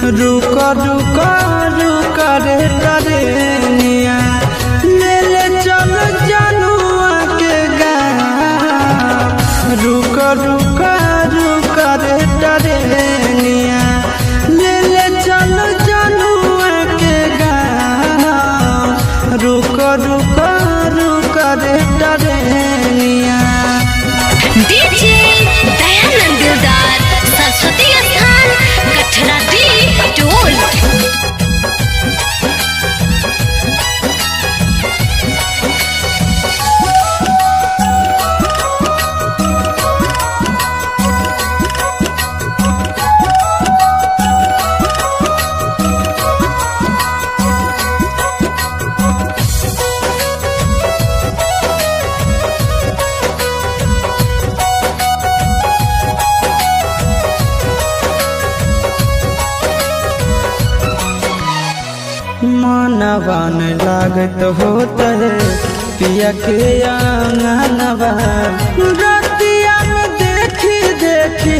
रुका रुका रुका रे टरेनिया ले ले चल जनुआ के गाँव। रुका रुका रुका रे टरेनिया ले ले चल जनुआ के गाँव। रुका रुका रुका रे टरेनिया। डीजे दयानंद दिलदार सरस्वती स्थान कठरा दी टोल। मनवन लागत होता है पिया के आंगनवा। रतिया में देखी देखी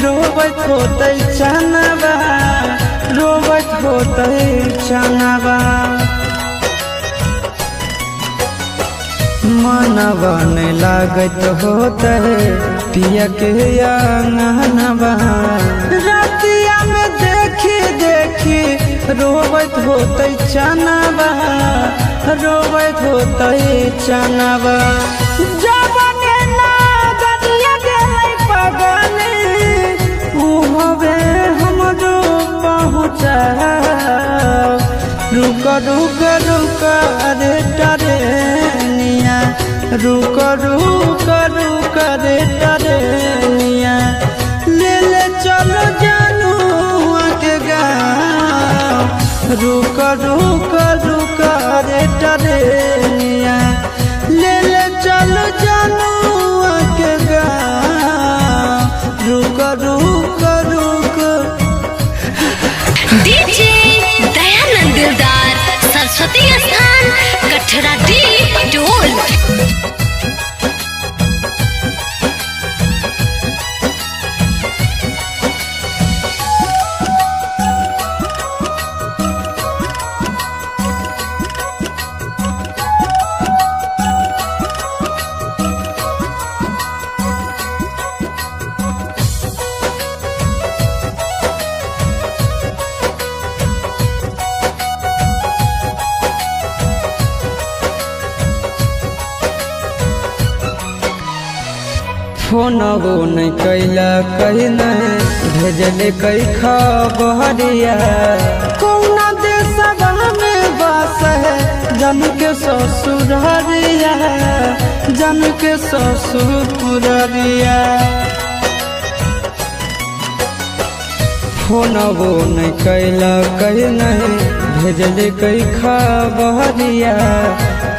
रोबत होते चनवा, रोबत होते चनवा। मनवन लागत होता है पिया के आंगनवा। रतिया में देखी देखी रोबत होते चनवा, रोबत होते चनवा। जबने नागरिया गेलै पगले उहबे हमरो पहुँचा। रुका रुका रुका रे टरेनिया, रुका रुका रुका रे टरेनिया ले ले चलो जनुआ के गाँव। रुका रुका रुका रे टरेनिया ले ले चलो जनुआ के गाँव। रुका रुका रुका। डीजे दयानंद दिलदार सरस्वती स्थान कठरा दी टोल। फोनबो नहीं कैला कहीं नहीं भेजले कई खबरिया। कौना देशवा में बस है जन के ससुररिया, जन के ससुररिया। फोनबो नहीं कैला कहीं नहीं भेजले कई खबरिया।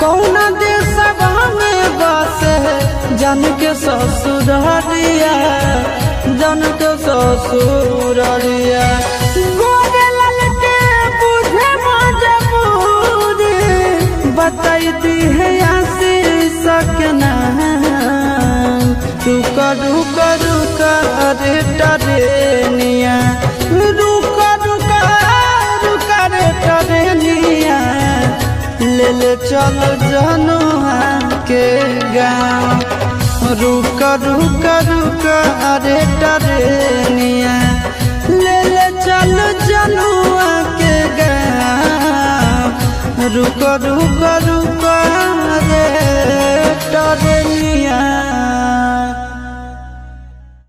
कौना देशवा में बस है जन के ससुररिया, जन के ससुररिया। गोरे लाल के बुझे मजबूरी बताई दी है आशीष के नाम। रुका रुका रुका रे टरेनिया, रुका रुका रुका रे टरेनिया ले ले चल जनुआ के गाँव। रुका रुका रुका रे टरेनिया ले ले चल जनुआ के गाँव। रुका रुका रुका रे टरेनिया।